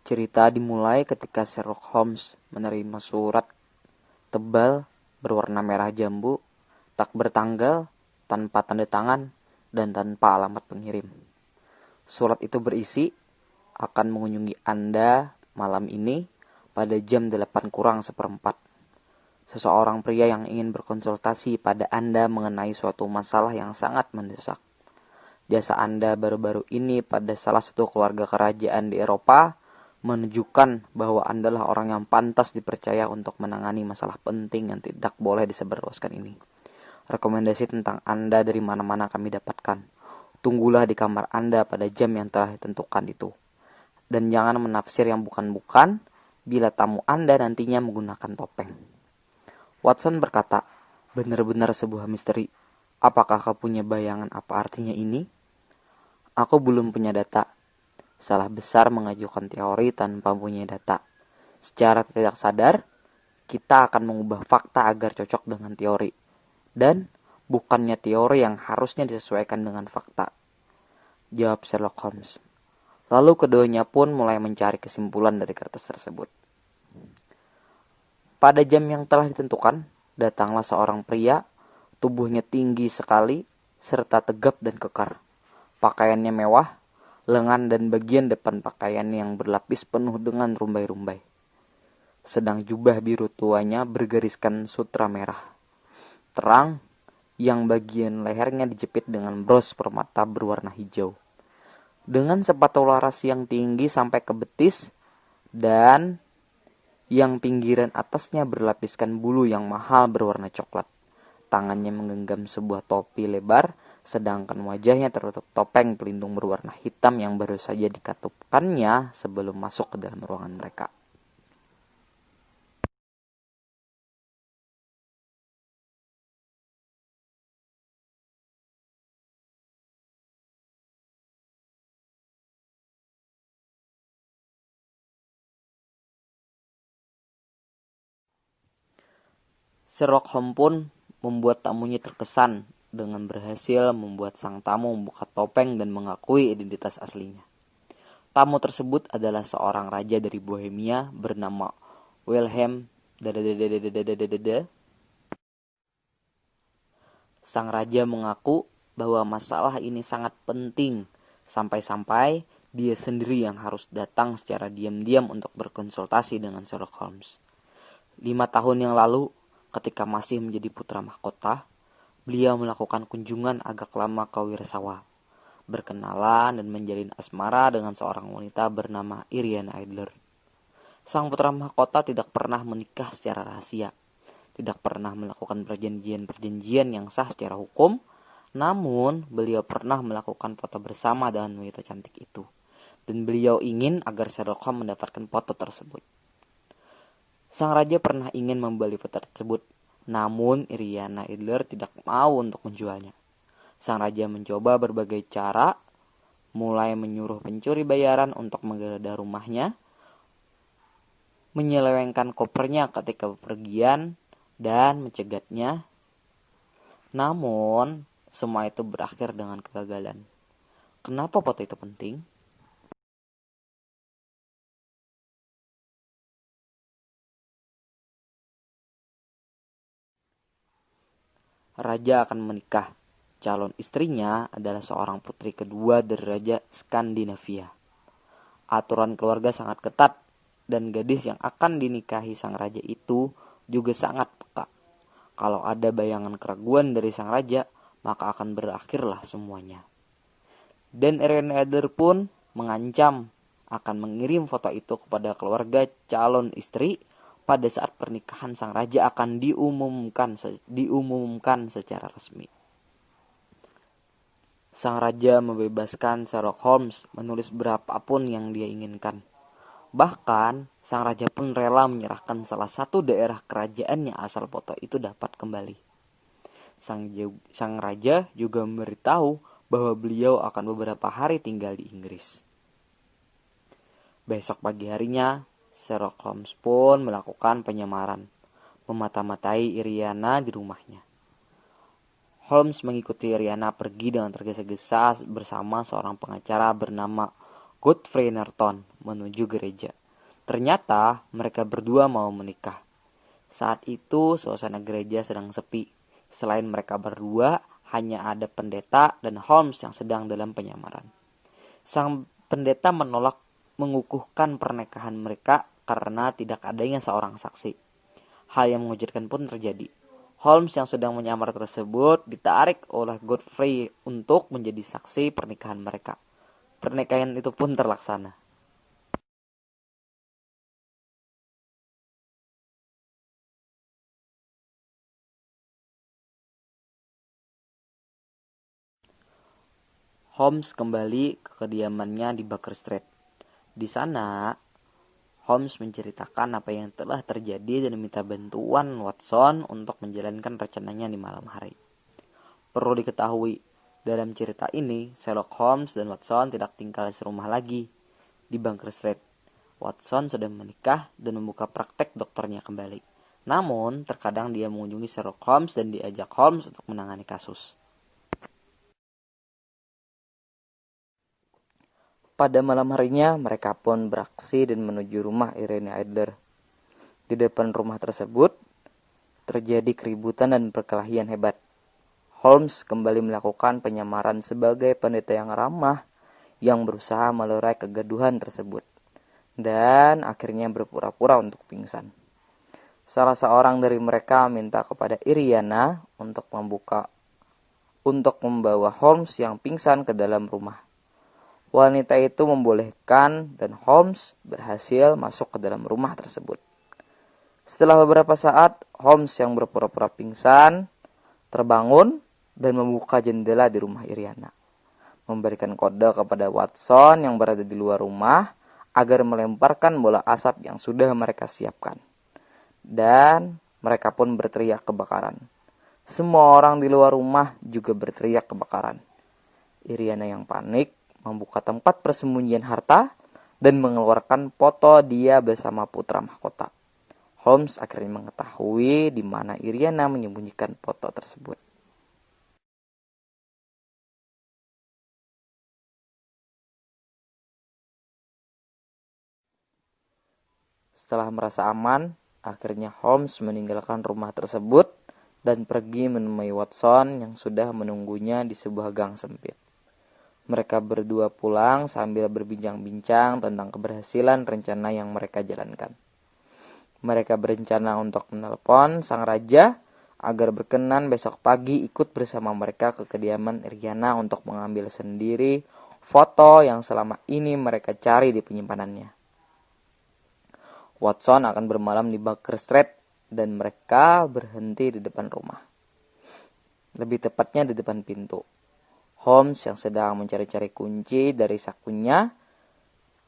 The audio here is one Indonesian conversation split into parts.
Cerita dimulai ketika Sherlock Holmes menerima surat tebal berwarna merah jambu, tak bertanggal, tanpa tanda tangan, dan tanpa alamat pengirim. Surat itu berisi, akan mengunjungi Anda malam ini pada jam 8 kurang seperempat. Seseorang pria yang ingin berkonsultasi pada Anda mengenai suatu masalah yang sangat mendesak. Jasa Anda baru-baru ini pada salah satu keluarga kerajaan di Eropa menunjukkan bahwa Anda lah orang yang pantas dipercaya untuk menangani masalah penting yang tidak boleh disebarluaskan ini. Rekomendasi tentang Anda dari mana-mana kami dapatkan. Tunggulah di kamar Anda pada jam yang telah ditentukan itu. Dan jangan menafsir yang bukan-bukan bila tamu Anda nantinya menggunakan topeng. Watson berkata, benar-benar sebuah misteri. Apakah kau punya bayangan apa artinya ini? Aku belum punya data. Salah besar mengajukan teori tanpa punya data. Secara tidak sadar, kita akan mengubah fakta agar cocok dengan teori. Dan bukannya teori yang harusnya disesuaikan dengan fakta. Jawab Sherlock Holmes. Lalu keduanya pun mulai mencari kesimpulan dari kertas tersebut. Pada jam yang telah ditentukan, datanglah seorang pria, tubuhnya tinggi sekali, serta tegap dan kekar. Pakaiannya mewah, lengan dan bagian depan pakaian yang berlapis penuh dengan rumbai-rumbai. Sedang jubah biru tuanya bergariskan sutra merah terang yang bagian lehernya dijepit dengan bros permata berwarna hijau. Dengan sepatu laras yang tinggi sampai ke betis dan yang pinggiran atasnya berlapiskan bulu yang mahal berwarna coklat. Tangannya menggenggam sebuah topi lebar, sedangkan wajahnya tertutup topeng pelindung berwarna hitam yang baru saja dikatupkannya sebelum masuk ke dalam ruangan mereka. Sherlock Holmes pun membuat tamunya terkesan dengan berhasil membuat sang tamu membuka topeng dan mengakui identitas aslinya. Tamu tersebut adalah seorang raja dari Bohemia bernama Wilhelm. Sang raja mengaku bahwa masalah ini sangat penting, sampai-sampai dia sendiri yang harus datang secara diam-diam untuk berkonsultasi dengan Sherlock Holmes. 5 tahun yang lalu, ketika masih menjadi putra mahkota, beliau melakukan kunjungan agak lama ke Wirsawa, berkenalan dan menjalin asmara dengan seorang wanita bernama Iriana Adler. Sang putra mahkota tidak pernah menikah secara rahasia, tidak pernah melakukan perjanjian-perjanjian yang sah secara hukum, namun beliau pernah melakukan foto bersama dengan wanita cantik itu, dan beliau ingin agar Sherlock Holmes mendapatkan foto tersebut. Sang raja pernah ingin membeli foto tersebut, namun Iriana Adler tidak mau untuk menjualnya. Sang raja mencoba berbagai cara, mulai menyuruh pencuri bayaran untuk menggeledah rumahnya, menyelewengkan kopernya ketika bepergian, dan mencegatnya. Namun, semua itu berakhir dengan kegagalan. Kenapa foto itu penting? Raja akan menikah. Calon istrinya adalah seorang putri kedua dari Raja Skandinavia. Aturan keluarga sangat ketat, dan gadis yang akan dinikahi sang raja itu juga sangat peka. Kalau ada bayangan keraguan dari sang raja, maka akan berakhirlah semuanya. Dan Iriana Adler pun mengancam akan mengirim foto itu kepada keluarga calon istri pada saat pernikahan sang raja akan diumumkan secara resmi. Sang raja membebaskan Sherlock Holmes menulis berapapun yang dia inginkan. Bahkan, sang raja pun rela menyerahkan salah satu daerah kerajaannya asal foto itu dapat kembali. Sang raja juga memberitahu bahwa beliau akan beberapa hari tinggal di Inggris. Besok pagi harinya, Sherlock Holmes pun melakukan penyamaran, memata-matai Iriana di rumahnya. Holmes mengikuti Iriana pergi dengan tergesa-gesa bersama seorang pengacara bernama Godfrey Norton menuju gereja. Ternyata mereka berdua mau menikah. Saat itu suasana gereja sedang sepi. Selain mereka berdua, hanya ada pendeta dan Holmes yang sedang dalam penyamaran. Sang pendeta menolak mengukuhkan pernikahan mereka karena tidak adanya seorang saksi. Hal yang mengejutkan pun terjadi. Holmes yang sedang menyamar tersebut ditarik oleh Godfrey untuk menjadi saksi pernikahan mereka. Pernikahan itu pun terlaksana. Holmes kembali ke kediamannya di Baker Street. Di sana, Holmes menceritakan apa yang telah terjadi dan meminta bantuan Watson untuk menjalankan rencananya di malam hari. Perlu diketahui, dalam cerita ini, Sherlock Holmes dan Watson tidak tinggal serumah lagi di Baker Street. Watson sudah menikah dan membuka praktek dokternya kembali. Namun, terkadang dia mengunjungi Sherlock Holmes dan diajak Holmes untuk menangani kasus. Pada malam harinya, mereka pun beraksi dan menuju rumah Irene Adler. Di depan rumah tersebut, terjadi keributan dan perkelahian hebat. Holmes kembali melakukan penyamaran sebagai pendeta yang ramah yang berusaha melerai kegaduhan tersebut. Dan akhirnya berpura-pura untuk pingsan. Salah seorang dari mereka minta kepada Iriana untuk membawa Holmes yang pingsan ke dalam rumah. Wanita itu membolehkan dan Holmes berhasil masuk ke dalam rumah tersebut. Setelah beberapa saat, Holmes yang berpura-pura pingsan terbangun dan membuka jendela di rumah Iriana. Memberikan kode kepada Watson yang berada di luar rumah agar melemparkan bola asap yang sudah mereka siapkan. Dan mereka pun berteriak kebakaran. Semua orang di luar rumah juga berteriak kebakaran. Iriana yang panik membuka tempat persembunyian harta dan mengeluarkan foto dia bersama putra mahkota. Holmes akhirnya mengetahui di mana Iriana menyembunyikan foto tersebut. Setelah merasa aman, akhirnya Holmes meninggalkan rumah tersebut dan pergi menemui Watson yang sudah menunggunya di sebuah gang sempit. Mereka berdua pulang sambil berbincang-bincang tentang keberhasilan rencana yang mereka jalankan. Mereka berencana untuk menelpon sang raja agar berkenan besok pagi ikut bersama mereka ke kediaman Iriana untuk mengambil sendiri foto yang selama ini mereka cari di penyimpanannya. Watson akan bermalam di Baker Street dan mereka berhenti di depan rumah. Lebih tepatnya di depan pintu. Holmes yang sedang mencari-cari kunci dari sakunya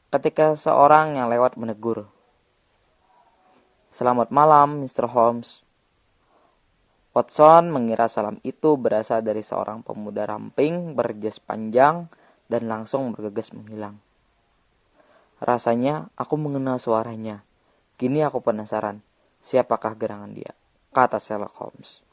ketika seorang yang lewat menegur. "Selamat malam, Mr. Holmes." Watson mengira salam itu berasal dari seorang pemuda ramping berjas panjang dan langsung bergegas menghilang. "Rasanya aku mengenal suaranya. Kini aku penasaran, siapakah gerangan dia?" kata Sherlock Holmes.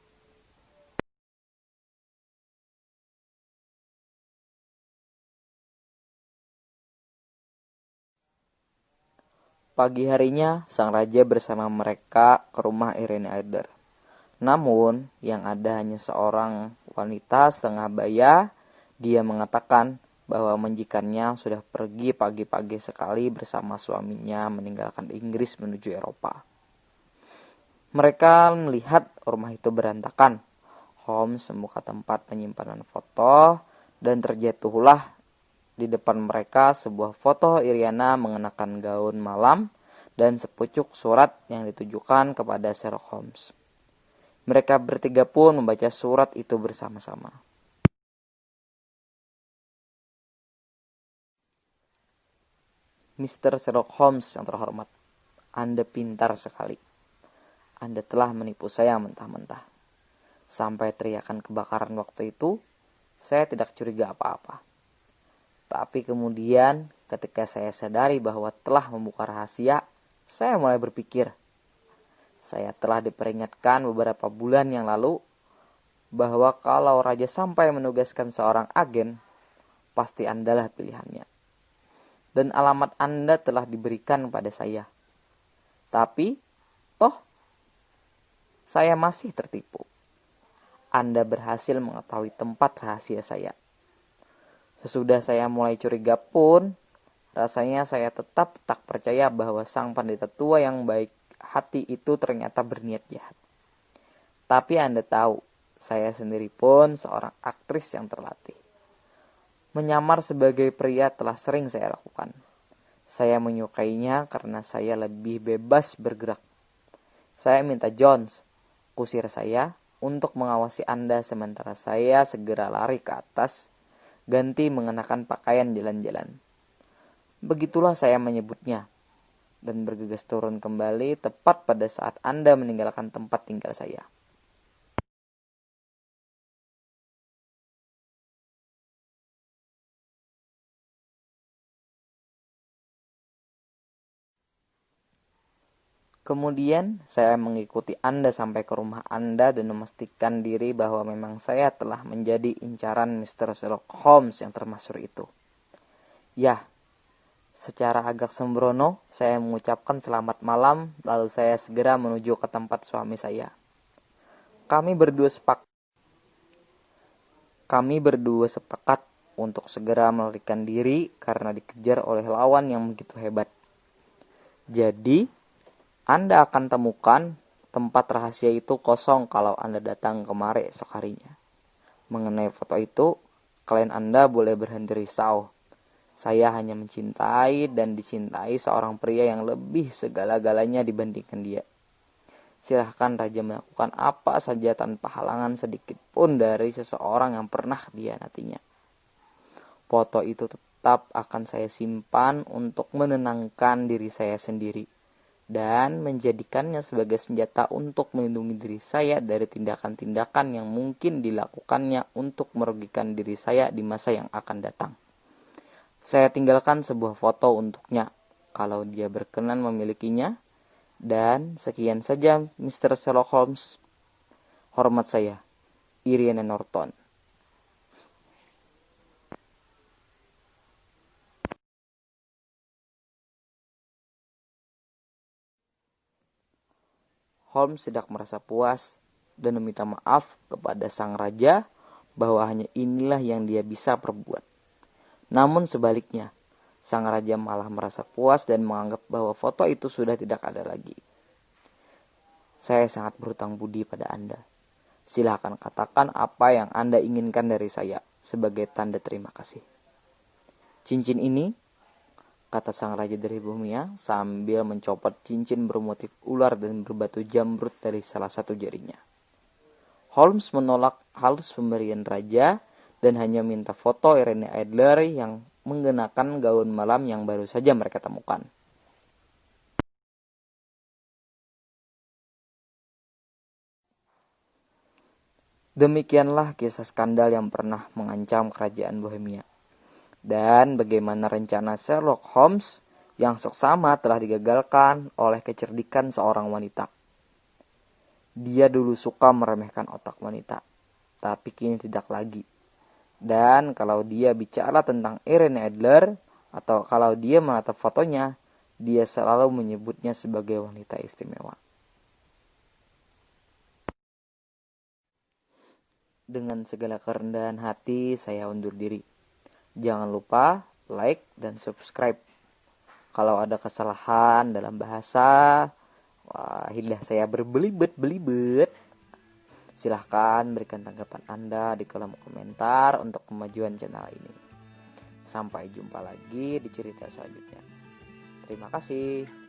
Pagi harinya, sang raja bersama mereka ke rumah Irene Adler. Namun, yang ada hanya seorang wanita setengah baya. Dia mengatakan bahwa majikannya sudah pergi pagi-pagi sekali bersama suaminya meninggalkan Inggris menuju Eropa. Mereka melihat rumah itu berantakan. Holmes membuka tempat penyimpanan foto dan terjatuhlah di depan mereka sebuah foto Iriana mengenakan gaun malam dan sepucuk surat yang ditujukan kepada Sherlock Holmes. Mereka bertiga pun membaca surat itu bersama-sama. "Mr. Sherlock Holmes yang terhormat, Anda pintar sekali. Anda telah menipu saya mentah-mentah. Sampai teriakan kebakaran waktu itu, saya tidak curiga apa-apa. Tapi kemudian ketika saya sadari bahwa telah membuka rahasia, saya mulai berpikir. Saya telah diperingatkan beberapa bulan yang lalu bahwa kalau raja sampai menugaskan seorang agen, pasti Andalah pilihannya. dan alamat Anda telah diberikan pada saya. Tapi, toh, saya masih tertipu. Anda berhasil mengetahui tempat rahasia saya. Sesudah saya mulai curiga pun, rasanya saya tetap tak percaya bahwa sang pendeta tua yang baik hati itu ternyata berniat jahat. Tapi Anda tahu, saya sendiri pun seorang aktris yang terlatih. Menyamar sebagai pria telah sering saya lakukan. Saya menyukainya karena saya lebih bebas bergerak. Saya minta Jones, kusir saya, untuk mengawasi Anda sementara saya segera lari ke atas, ganti mengenakan pakaian jalan-jalan. Begitulah saya menyebutnya, dan bergegas turun kembali tepat pada saat Anda meninggalkan tempat tinggal saya. Kemudian saya mengikuti Anda sampai ke rumah Anda dan memastikan diri bahwa memang saya telah menjadi incaran Mr. Sherlock Holmes yang termasyhur itu. Ya, secara agak sembrono saya mengucapkan selamat malam lalu saya segera menuju ke tempat suami saya. Kami berdua sepakat untuk segera melarikan diri karena dikejar oleh lawan yang begitu hebat. Jadi, Anda akan temukan tempat rahasia itu kosong kalau Anda datang kemari esok harinya. Mengenai foto itu, klien Anda boleh berhenti risau. Saya hanya mencintai dan dicintai seorang pria yang lebih segala-galanya dibandingkan dia. Silahkan Raja melakukan apa saja tanpa halangan sedikit pun dari seseorang yang pernah dihianatinya. Foto itu tetap akan saya simpan untuk menenangkan diri saya sendiri dan menjadikannya sebagai senjata untuk melindungi diri saya dari tindakan-tindakan yang mungkin dilakukannya untuk merugikan diri saya di masa yang akan datang. Saya tinggalkan sebuah foto untuknya, kalau dia berkenan memilikinya, dan sekian saja Mr. Sherlock Holmes. Hormat saya, Irene Norton. Holmes tidak merasa puas dan meminta maaf kepada sang raja bahwa hanya inilah yang dia bisa perbuat. Namun sebaliknya, sang raja malah merasa puas dan menganggap bahwa foto itu sudah tidak ada lagi. Saya sangat berhutang budi pada Anda. Silakan katakan apa yang Anda inginkan dari saya sebagai tanda terima kasih. Cincin ini, kata sang raja dari Bohemia sambil mencopot cincin bermotif ular dan berbatu jamrut dari salah satu jarinya. Holmes menolak halus pemberian raja dan hanya minta foto Irene Adler yang mengenakan gaun malam yang baru saja mereka temukan. Demikianlah kisah skandal yang pernah mengancam kerajaan Bohemia. Dan bagaimana rencana Sherlock Holmes yang seksama telah digagalkan oleh kecerdikan seorang wanita. Dia dulu suka meremehkan otak wanita, tapi kini tidak lagi. Dan kalau dia bicara tentang Irene Adler, atau kalau dia menatap fotonya, dia selalu menyebutnya sebagai wanita istimewa. Dengan segala kerendahan hati, saya undur diri. Jangan lupa like dan subscribe. Kalau ada kesalahan dalam bahasa, lidah saya berbelibet, silahkan berikan tanggapan Anda di kolom komentar untuk kemajuan channel ini. Sampai jumpa lagi di cerita selanjutnya. Terima kasih.